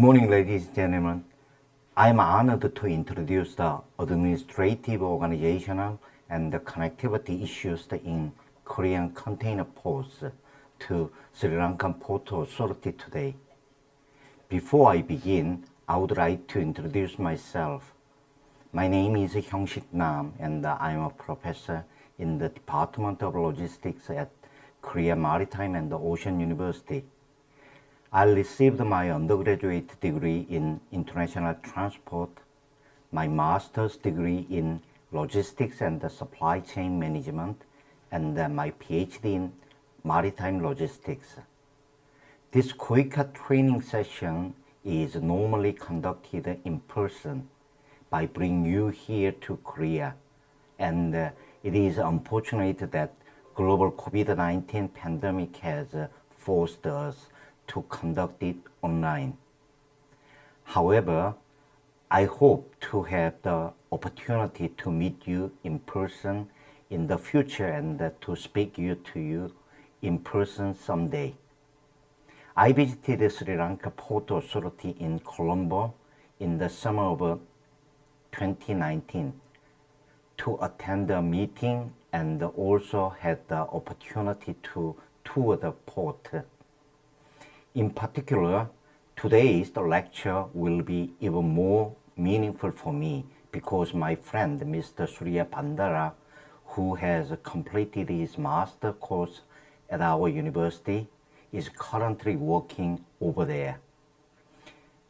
morning, ladies and gentlemen. I am honored to introduce the administrative, organizational, and the connectivity issues in Korean container ports to Sri Lankan Port Authority today. Before I begin, I would like to introduce myself. My name is Hyung-Sik Nam, and I am a professor in the Department of Logistics at Korea Maritime and Ocean University. I received my undergraduate degree in international transport, my master's degree in logistics and supply chain management, and my PhD in maritime logistics. This KOICA training session is normally conducted in person by bringing you here to Korea, and it is unfortunate that global COVID-19 pandemic has forced us to conduct it online. However, I hope to have the opportunity to meet you in person in the future and to speak to you in person someday. I visited Sri Lanka Port Authority in Colombo in the summer of 2019 to attend a meeting and also had the opportunity to tour the port. In particular, today's lecture will be even more meaningful for me because my friend Mr. Surya Bandara, who has completed his master course at our university, is currently working over there.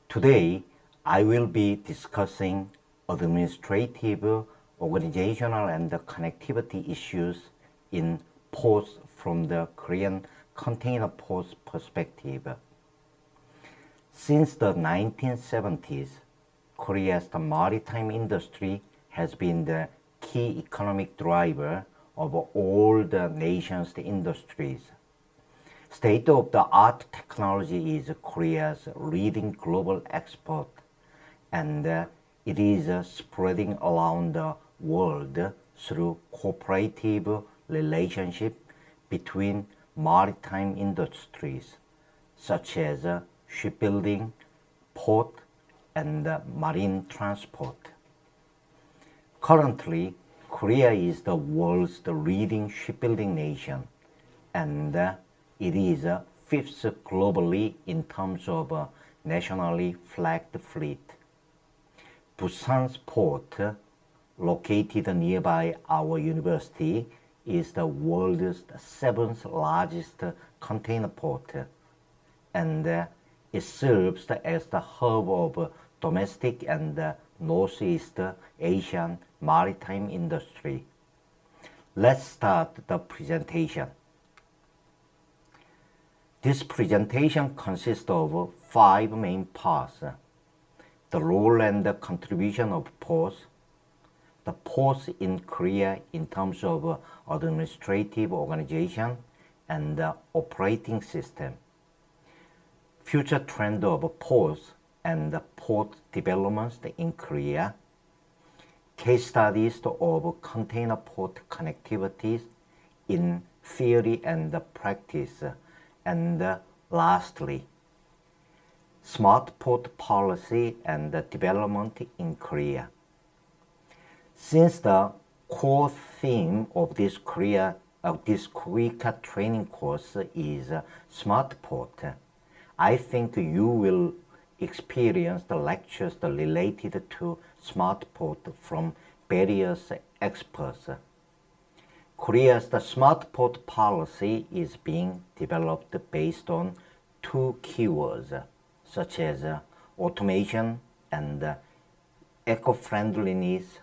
Today, I will be discussing administrative, organizational, and connectivity issues in ports from the Korean container ports perspective. Since the 1970s, Korea's maritime industry has been the key economic driver of all the nation's industries. State-of-the-art technology is Korea's leading global export, and it is spreading around the world through cooperative relationship between maritime industries such as shipbuilding, port, and marine transport. Currently, Korea is the world's leading shipbuilding nation, and it is fifth globally in terms of nationally flagged fleet. Busan's port, located nearby our university, is the world's seventh largest container port, and it serves as the hub of domestic and Northeast Asian maritime industry. Let's start the presentation. This presentation consists of 5 main parts: the role and the contribution of ports, the ports in Korea in terms of administrative organization and operating system, future trend of ports and port developments in Korea, case studies of container port connectivities in theory and practice, and lastly, smart port policy and development in Korea. Since the core theme of this KOICA training course is smart port, I think you will experience the lectures related to smart port from various experts. Korea's smart port policy is being developed based on 2 keywords, such as automation and eco-friendliness,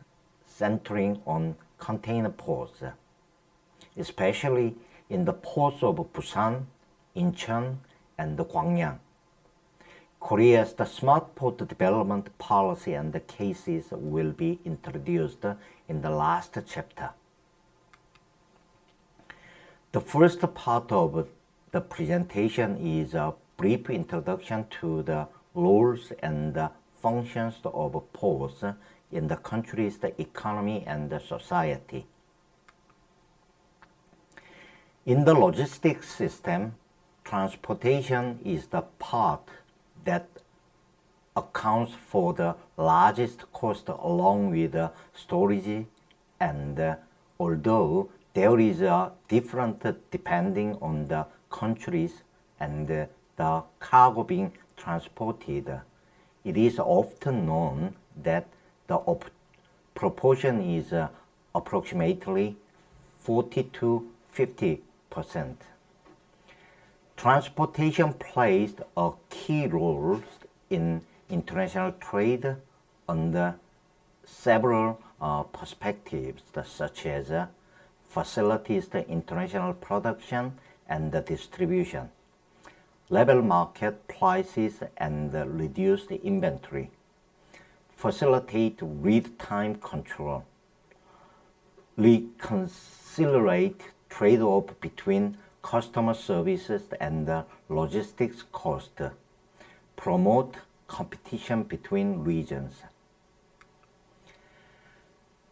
centering on container ports, especially in the ports of Busan, Incheon, and Gwangyang. Korea's smart port development policy and the cases will be introduced in the last chapter. The first part of the presentation is a brief introduction to the roles and functions of ports in the country's economy and society. In the logistics system, transportation is the part that accounts for the largest cost along with storage, and although there is a difference depending on the countries and the cargo being transported, it is often known that the proportion is approximately 40 to 50%. Transportation plays a key role in international trade under several perspectives, such as facilitates the international production and distribution, level market prices and reduce the inventory, facilitate real-time control, reconciliate trade-off between customer services and logistics cost, promote competition between regions.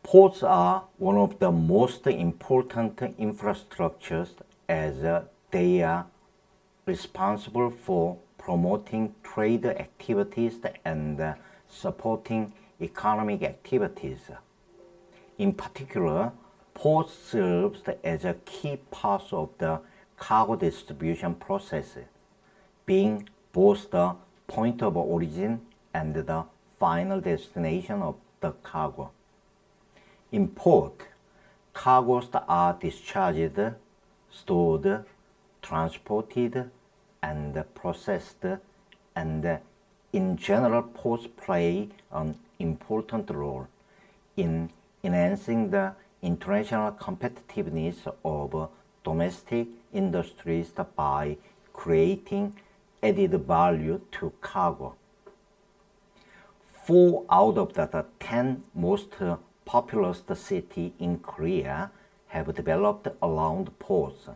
Ports are one of the most important infrastructures as they are responsible for promoting trade activities and supporting economic activities. In particular, ports serves as a key part of the cargo distribution process, being both the point of origin and the final destination of the cargo. In port, cargoes are discharged, stored, transported, and processed, and in general, ports play an important role in enhancing the international competitiveness of domestic industries by creating added value to cargo. 4 out of the 10 most populous cities in Korea have developed around ports.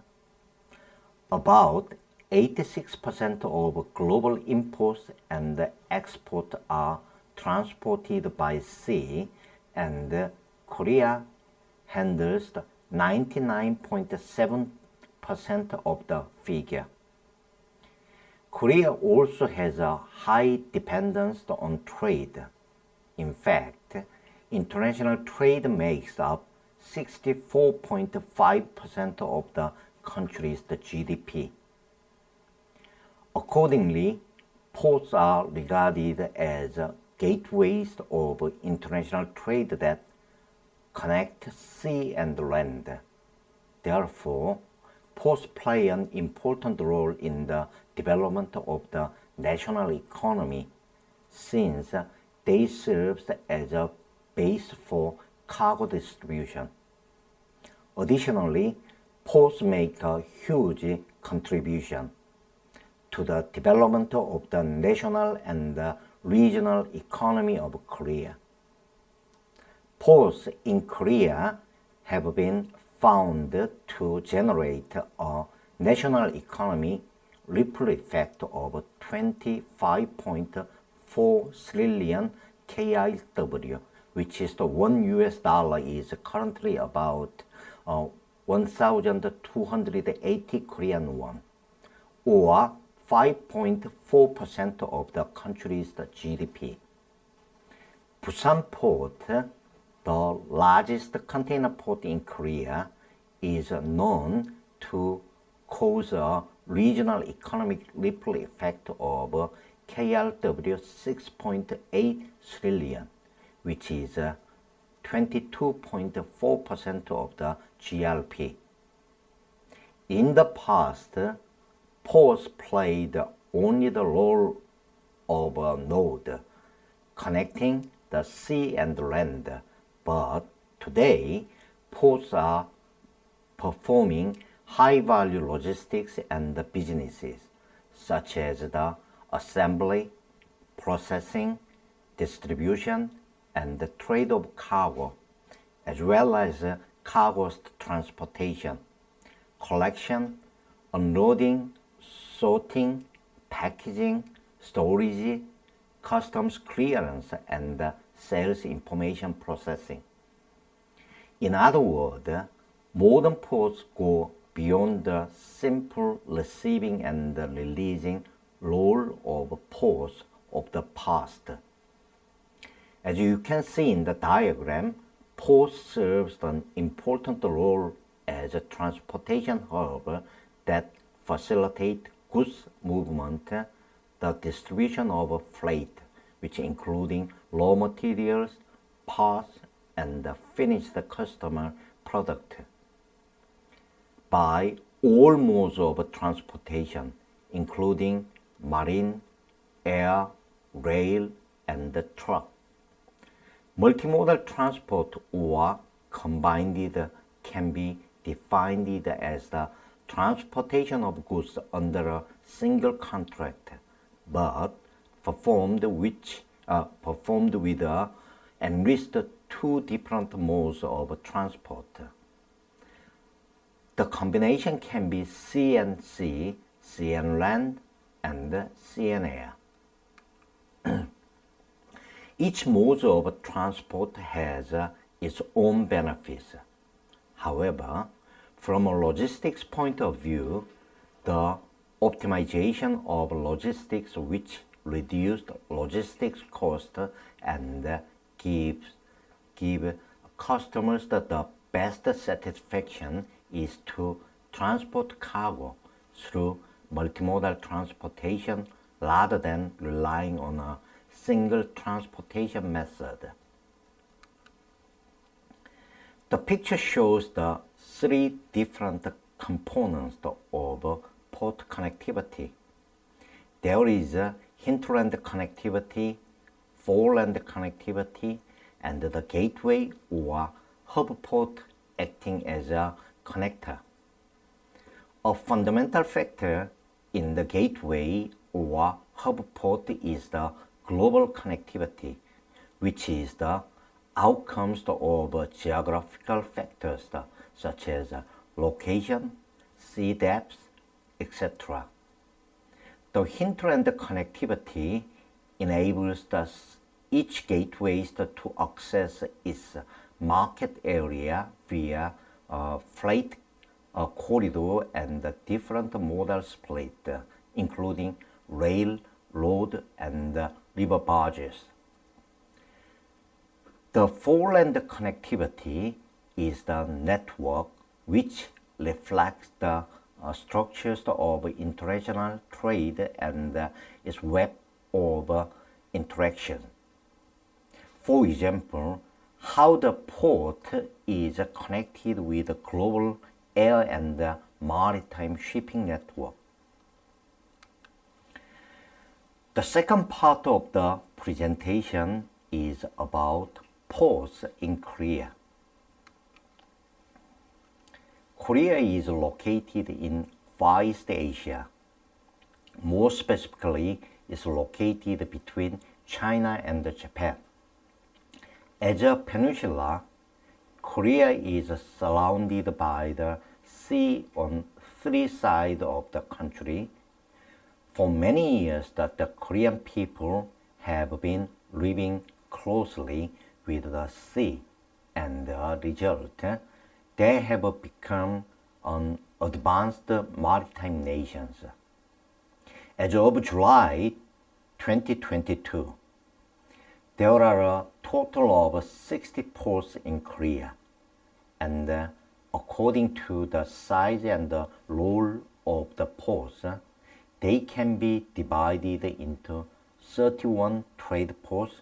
About 86% of global imports and exports are transported by sea, and Korea handles 99.7% of the figure. Korea also has a high dependence on trade. In fact, international trade makes up 64.5% of the country's GDP. Accordingly, ports are regarded as gateways of international trade that connect sea and land. Therefore, ports play an important role in the development of the national economy, since they serve as a base for cargo distribution. Additionally, ports make a huge contribution to the development of the national and regional economy of Korea. Ports in Korea have been found to generate a national economy ripple effect of 25.4 trillion KIW, which is the $1 is currently about 1,280 Korean won, or 5.4% of the country's GDP. Busan Port, the largest container port in Korea, is known to cause a regional economic ripple effect of KRW 6.8 trillion, which is 22.4% of the GRP. In the past, ports played only the role of a node connecting the sea and land, but today ports are performing high-value logistics and businesses, such as the assembly, processing, distribution, and the trade of cargo, as well as cargo transportation, collection, unloading, sorting, packaging, storage, customs clearance, and sales information processing. In other words, modern ports go beyond the simple receiving and releasing role of ports of the past. As you can see in the diagram, port serves an important role as a transportation hub that facilitates goods movement, the distribution of freight, which including raw materials, parts, and the finished customer product, by all modes of transportation, including marine, air, rail, and truck. Multimodal transport or combined can be defined as the transportation of goods under a single contract, but performed with at least two different modes of transport. The combination can be sea and sea, sea and land, and sea and air. Each mode of transport has its own benefits. However, from a logistics point of view, the optimization of logistics which reduce logistics cost and give customers the best satisfaction is to transport cargo through multimodal transportation rather than relying on a single transportation method. The picture shows the three different components of port connectivity. There is hinterland connectivity, foreland connectivity, and the gateway or hub port acting as a connector. A fundamental factor in the gateway or hub port is the global connectivity, which is the outcomes of geographical factors such as location, sea depth, etc. The hinterland connectivity enables each gateway to access its market area via freight corridor and different modal split, including rail, road, and river barges. The foreland connectivity is the network which reflects the structures of international trade and its web of interaction. For example, how the port is connected with the global air and maritime shipping network. The second part of the presentation is about ports in Korea. Korea is located in Far East Asia. More specifically, is located between China and Japan. As a peninsula, Korea is surrounded by the sea on three sides of the country. For many years the Korean people have been living closely with the sea, and as a result, they have become an advanced maritime nations. As of July 2022, there are a total of 60 ports in Korea, and according to the size and the role of the ports, they can be divided into 31 trade ports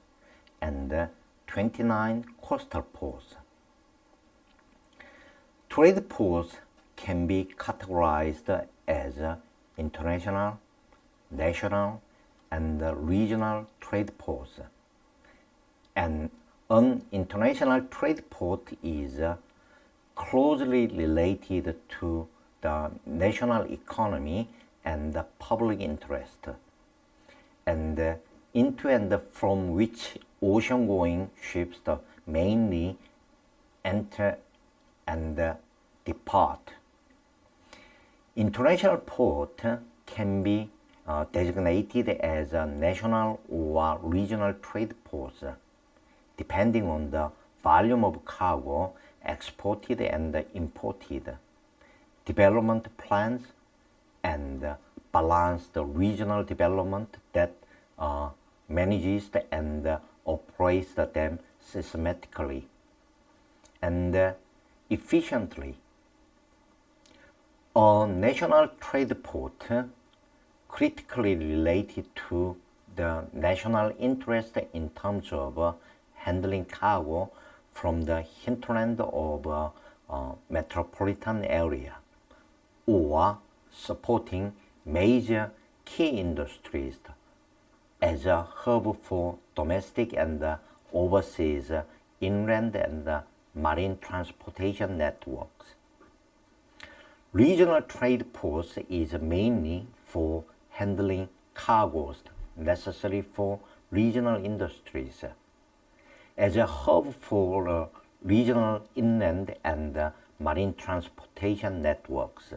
and 29 coastal ports. Trade ports can be categorized as international, national, and regional trade ports. And an international trade port is closely related to the national economy and the public interest, and into and from which ocean-going ships mainly enter and depart. International port can be designated as a national or regional trade ports, depending on the volume of cargo exported and imported, development plans, and balanced regional development that manages and operates them systematically and efficiently. A national trade port critically related to the national interest in terms of handling cargo from the hinterland of a metropolitan area or supporting major key industries as a hub for domestic and overseas inland and marine transportation networks. Regional trade ports is mainly for handling cargoes necessary for regional industries. As a hub for regional inland and marine transportation networks.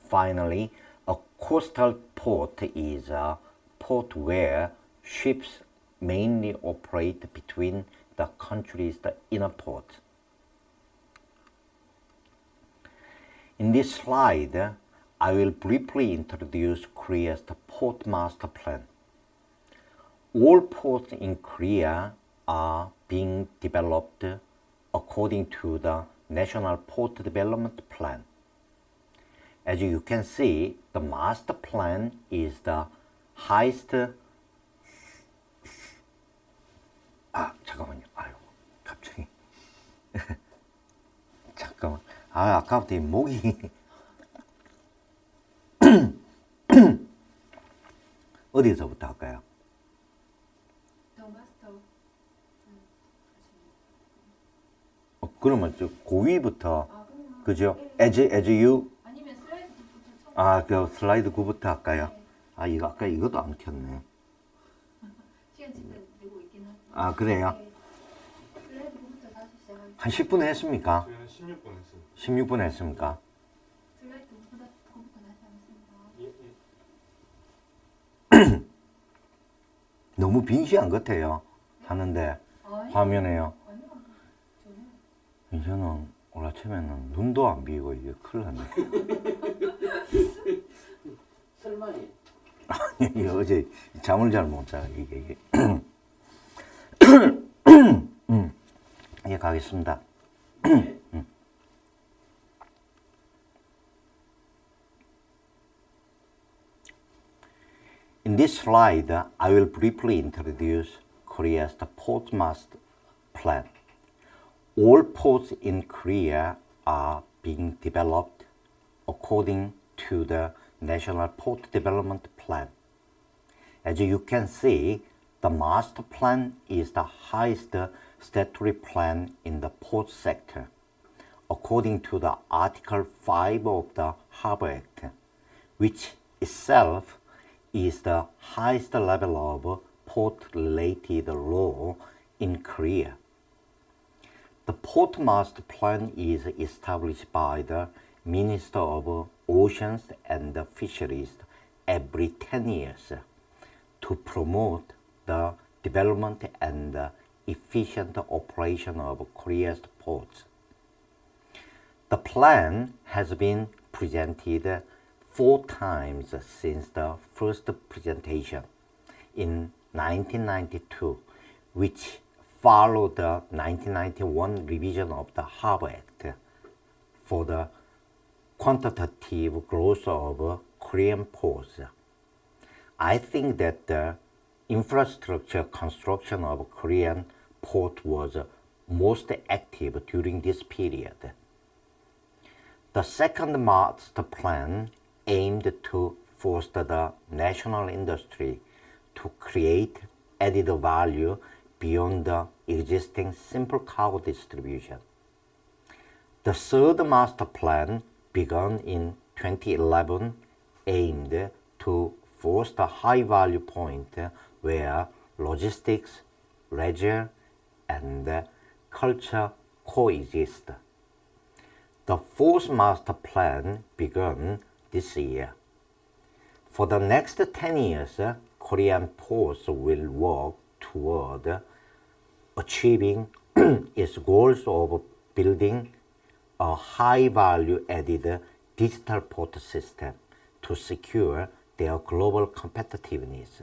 Finally, a coastal port is a port where ships mainly operate between the country's inner ports. In this slide, I will briefly introduce Korea's port master plan. All ports in Korea are being developed according to the National Port Development Plan. As you can see, the master plan is the highest. 잠깐만요. 아유, 갑자기. 잠깐만. 아까부터 이 목이. 어디서부터 할까요? 그러면 저 고위부터 그죠? As you 아니면 슬라이드부터 그 슬라이드 9부터 할까요? 이거 아까 이것도 안 켰네. 시간 지금 되고 있긴 한데. 그래요? 슬라이드 9부터 다시 시작하겠습니다. 한 10분 했습니까? 저희는 16분 했습니다. 16분 했습니까? 슬라이드 9부터 다시 하겠습니다. 예. 너무 빈시한 것 같아요. 하는데 화면에요. 아니요. 저는 이제는 오늘 아침에는 눈도 안 비고 이게 큰일 났네. 설마니 이게 어제 잠을 잘 못 자. 이게. 예, 가겠습니다. In this slide, I will briefly introduce Korea's port master plan. All ports in Korea are being developed according to the National Port Development Plan. As you can see, the master plan is the highest statutory plan in the port sector, according to the Article 5 of the Harbor Act, which itself is the highest level of port-related law in Korea. The Port Master Plan is established by the Minister of Oceans and Fisheries every 10 years to promote the development and efficient operation of Korea's ports. The plan has been presented 4 times since the first presentation in 1992, which followed the 1991 revision of the Harbor Act for the quantitative growth of Korean ports. I think that the infrastructure construction of Korean port was most active during this period. The second master plan aimed to foster the national industry to create added value beyond the existing simple cargo distribution. The third master plan, begun in 2011, aimed to foster high value point where logistics, leisure, and culture coexist. The fourth master plan began this year. For the next 10 years, Korean ports will work toward achieving its goals of building a high value added digital port system to secure their global competitiveness.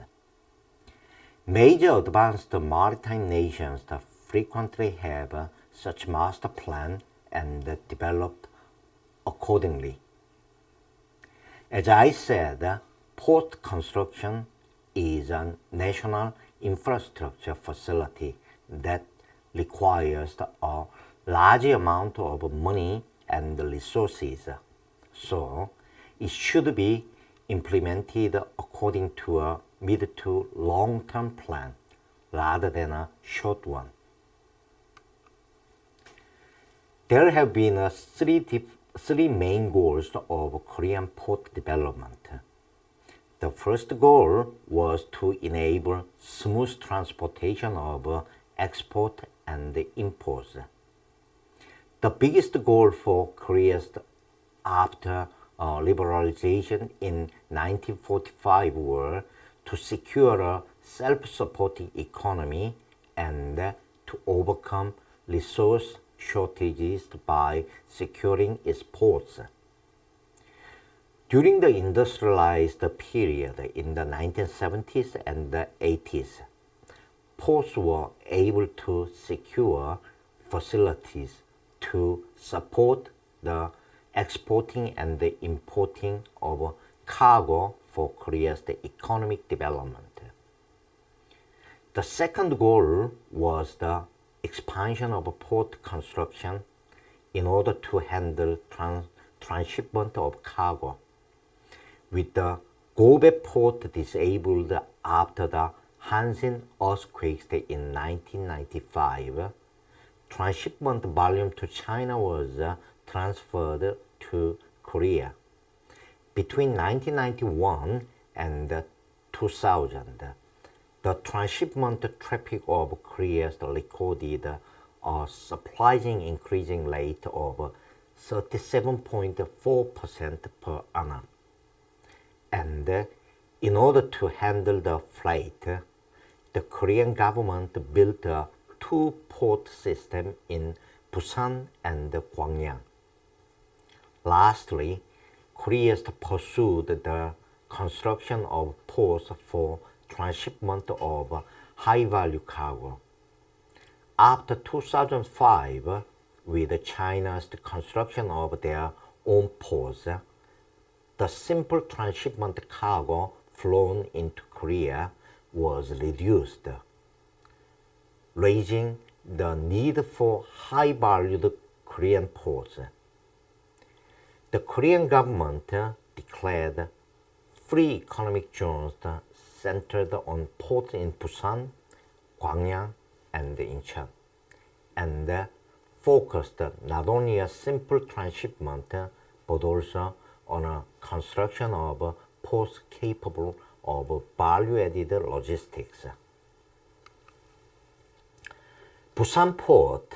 Major advanced maritime nations that frequently have such master plan and develop accordingly. As I said, port construction is a national infrastructure facility that requires a large amount of money and resources. So it should be implemented according to a mid to long-term plan rather than a short one. There have been three main goals of Korean port development. The first goal was to enable smooth transportation of export and imports. The biggest goal for Korea after liberalization in 1945 were to secure a self-supporting economy and to overcome resource shortages by securing its ports. During the industrialized period in the 1970s and the 80s, ports were able to secure facilities to support the exporting and the importing of cargo for Korea's economic development. The second goal was the expansion of port construction in order to handle transshipment of cargo. With the Kobe port disabled after the Hansin earthquakes in 1995, transshipment volume to China was transferred to Korea. Between 1991 and 2000, the transshipment traffic of Korea recorded a surprising increasing rate of 37.4% per annum. And in order to handle the freight, the Korean government built a two-port system in Busan and Gwangyang. Lastly, Korea pursued the construction of ports for transshipment of high-value cargo. After 2005, with China's construction of their own ports, the simple transshipment cargo flown into Korea was reduced, raising the need for high-valued Korean ports. The Korean government declared free economic zones centered on ports in Busan, Gwangyang, and Incheon, and focused not only on simple transshipment but also on a construction of ports capable of value-added logistics. Busan Port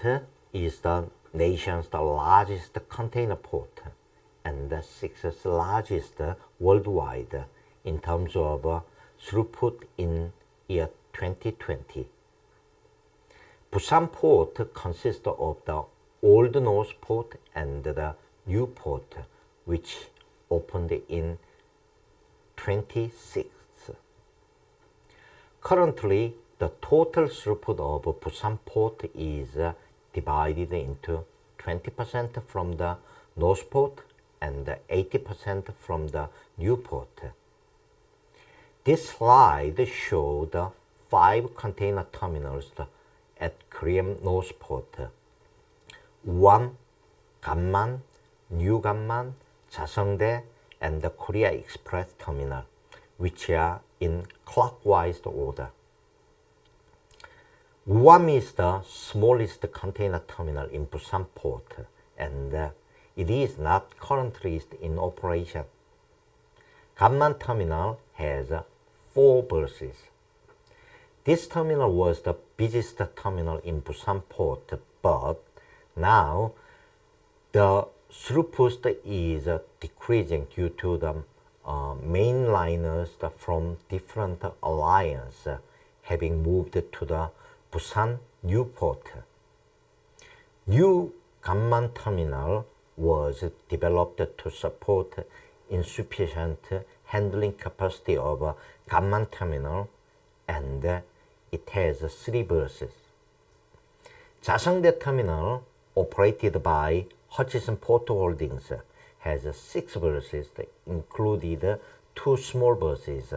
is the nation's largest container port and the sixth largest worldwide in terms of throughput in year 2020. Busan Port consists of the Old North Port and the New Port, which opened in 26. Currently, the total throughput of Busan Port is divided into 20% from the North Port and 80% from the New Port. This slide shows the 5 container terminals at Korean North Port: Wuhan, Ganman, New Ganman, Jaseongdae, and the Korea Express Terminal, which are in clockwise order. Wuhan is the smallest container terminal in Busan Port, and it is not currently in operation. Ganman Terminal has 4 berths. This terminal was the busiest terminal in Busan Port, but now the throughput is decreasing due to the mainliners from different alliances having moved to the Busan New Port. New Ganman Terminal was developed to support insufficient handling capacity of Ganman Terminal, and it has 3 berths. 자성대 terminal, operated by Hutchison Port Holdings, has 6 berths, included 2 small berths.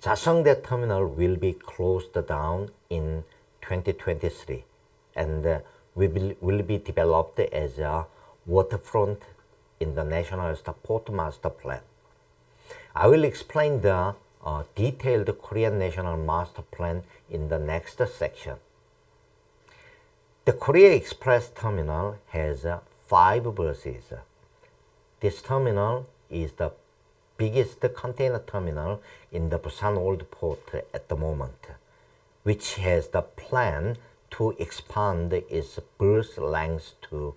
자성대 terminal will be closed down in 2023 and will be developed as a waterfront in the National Port Master Plan. I will explain the detailed Korean National Master Plan in the next section. The Korea Express Terminal has 5 berths. This terminal is the biggest container terminal in the Busan Old Port at the moment, which has the plan to expand its berth length to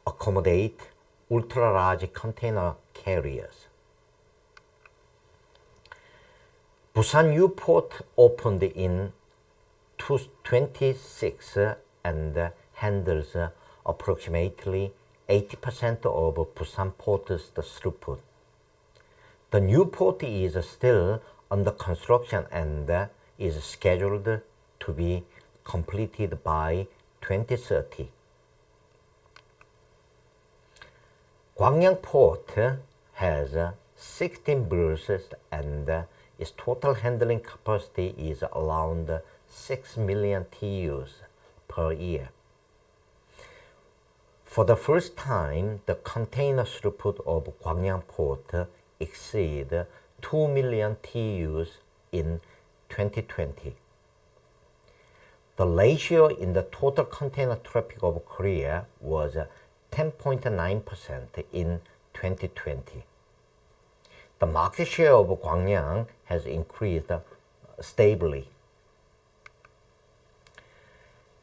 accommodate ultra-large container carriers. Busan U Port opened in 26 and handles approximately 80% of Busan Port's throughput. The new port is still under construction and is scheduled to be completed by 2030. Gwangyang Port has 16 berths and its total handling capacity is around 6 million TEUs per year. For the first time, the container throughput of Gwangyang Port exceeded 2 million TEUs in 2020. The ratio in the total container traffic of Korea was 10.9% in 2020. The market share of Gwangyang has increased stably.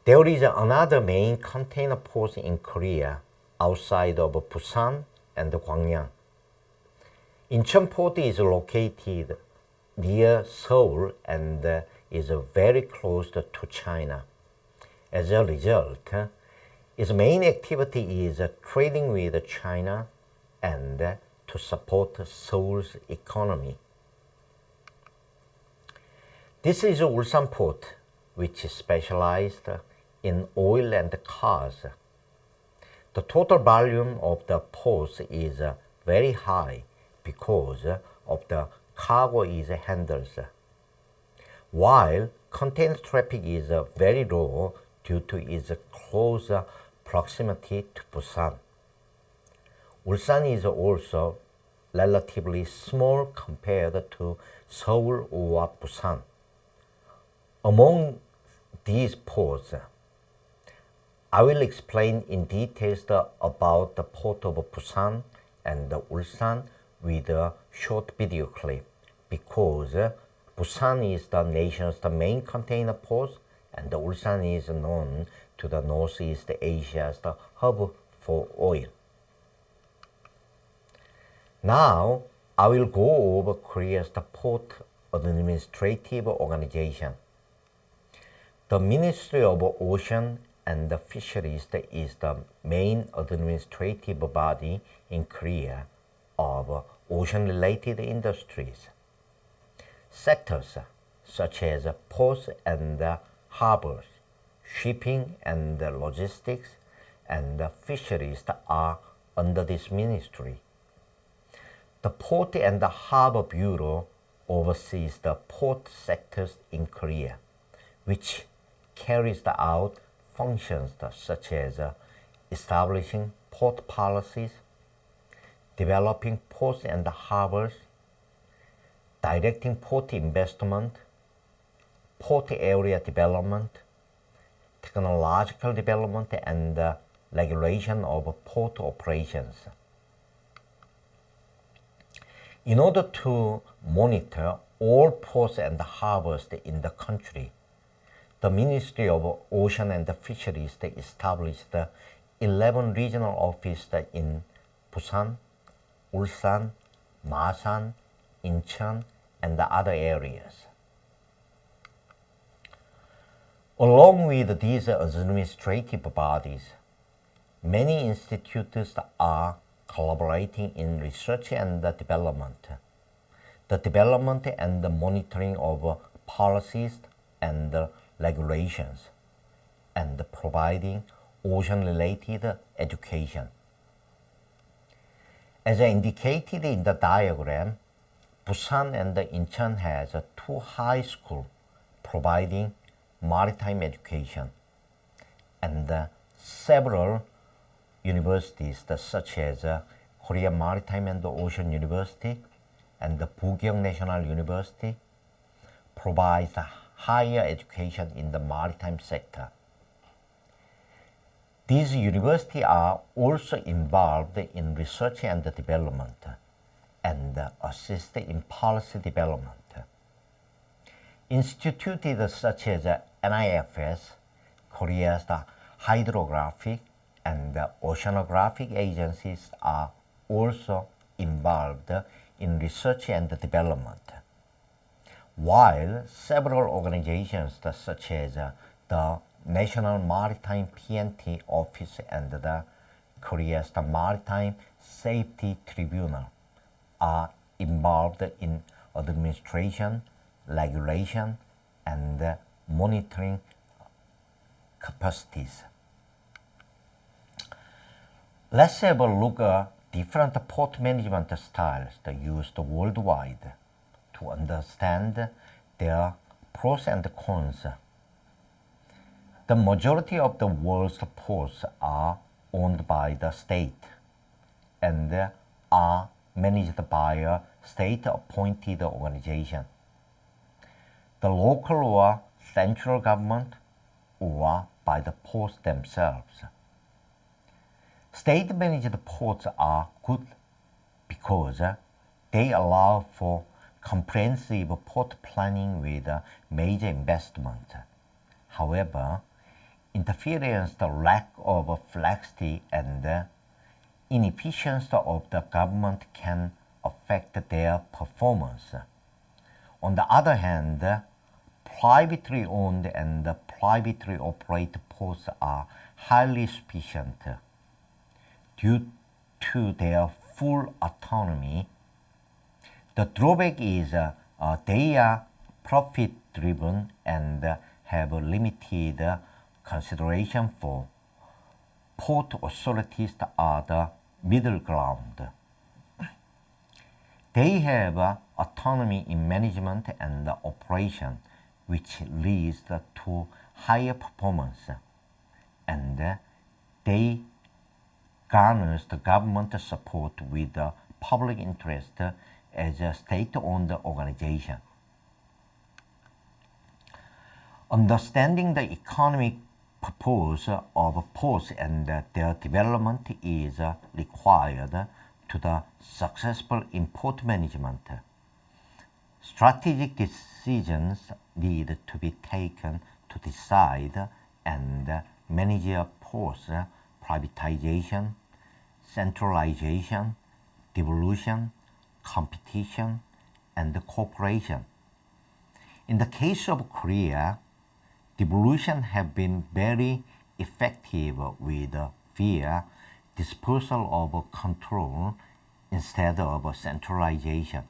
There is another main container port in Korea outside of Busan and Gwangyang. Incheon Port is located near Seoul and is very close to China. As a result, its main activity is trading with China and to support Seoul's economy. This is Ulsan Port, which is specialized in oil and cars. The total volume of the port is very high because of the cargo it handles, while container traffic is very low due to its close proximity to Busan. Ulsan is also relatively small compared to Seoul or Busan. Among these ports, I will explain in details about the port of Busan and Ulsan with a short video clip because Busan is the nation's main container port and Ulsan is known to the Northeast Asia's hub for oil. Now, I will go over Korea's port administrative organization. The Ministry of Ocean and Fisheries is the main administrative body in Korea of ocean-related industries. Sectors such as ports and harbors, shipping and logistics, and fisheries are under this ministry. The Port and Harbor Bureau oversees the port sectors in Korea, which carries out functions such as establishing port policies, developing ports and harbors, directing port investment, port area development, technological development, and regulation of port operations. In order to monitor all ports and harbors in the country, the Ministry of Ocean and Fisheries established 11 regional offices in Busan, Ulsan, Masan, Incheon, and other areas. Along with these administrative bodies, many institutes are collaborating in research and development, the development and the monitoring of policies, and regulations, and providing ocean-related education. As indicated in the diagram, Busan and Incheon has two high schools providing maritime education, and several universities such as Korea Maritime and Ocean University and the Bugyong National University provides higher education in the maritime sector. These universities are also involved in research and development and assist in policy development. Institutes such as NIFS, Korea's hydrographic and oceanographic agencies are also involved in research and development, while several organizations such as the National Maritime PNT Office and the Korea's Maritime Safety Tribunal are involved in administration, regulation, and monitoring capacities. Let's have a look at different port management styles used worldwide to understand their pros and cons. The majority of the world's ports are owned by the state and are managed by a state-appointed organization. The local or central government or by the ports themselves. State-managed ports are good because they allow for comprehensive port planning with major investment. However, interference, the lack of flexibility, and inefficiency of the government can affect their performance. On the other hand, privately owned and privately operated ports are highly efficient due to their full autonomy. The drawback is they are profit-driven and have limited consideration for port authorities that are the middle ground. They have autonomy in management and operation, which leads to higher performance, and they garners the government support with the public interest as a state-owned organization. Understanding the economic purpose of ports and their development is required to the successful in port management. Strategic decisions need to be taken to decide and manage ports, privatization, centralization, devolution, competition, and cooperation. In the case of Korea, devolution have been very effective with via dispersal of control instead of centralization.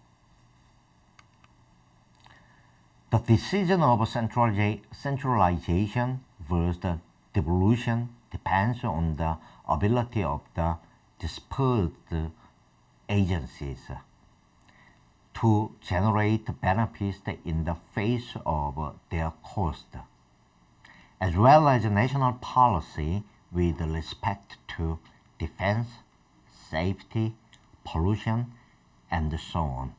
The decision of centralization versus devolution depends on the ability of the dispersed agencies to generate benefits in the face of their cost, as well as national policy with respect to defense, safety, pollution, and so on.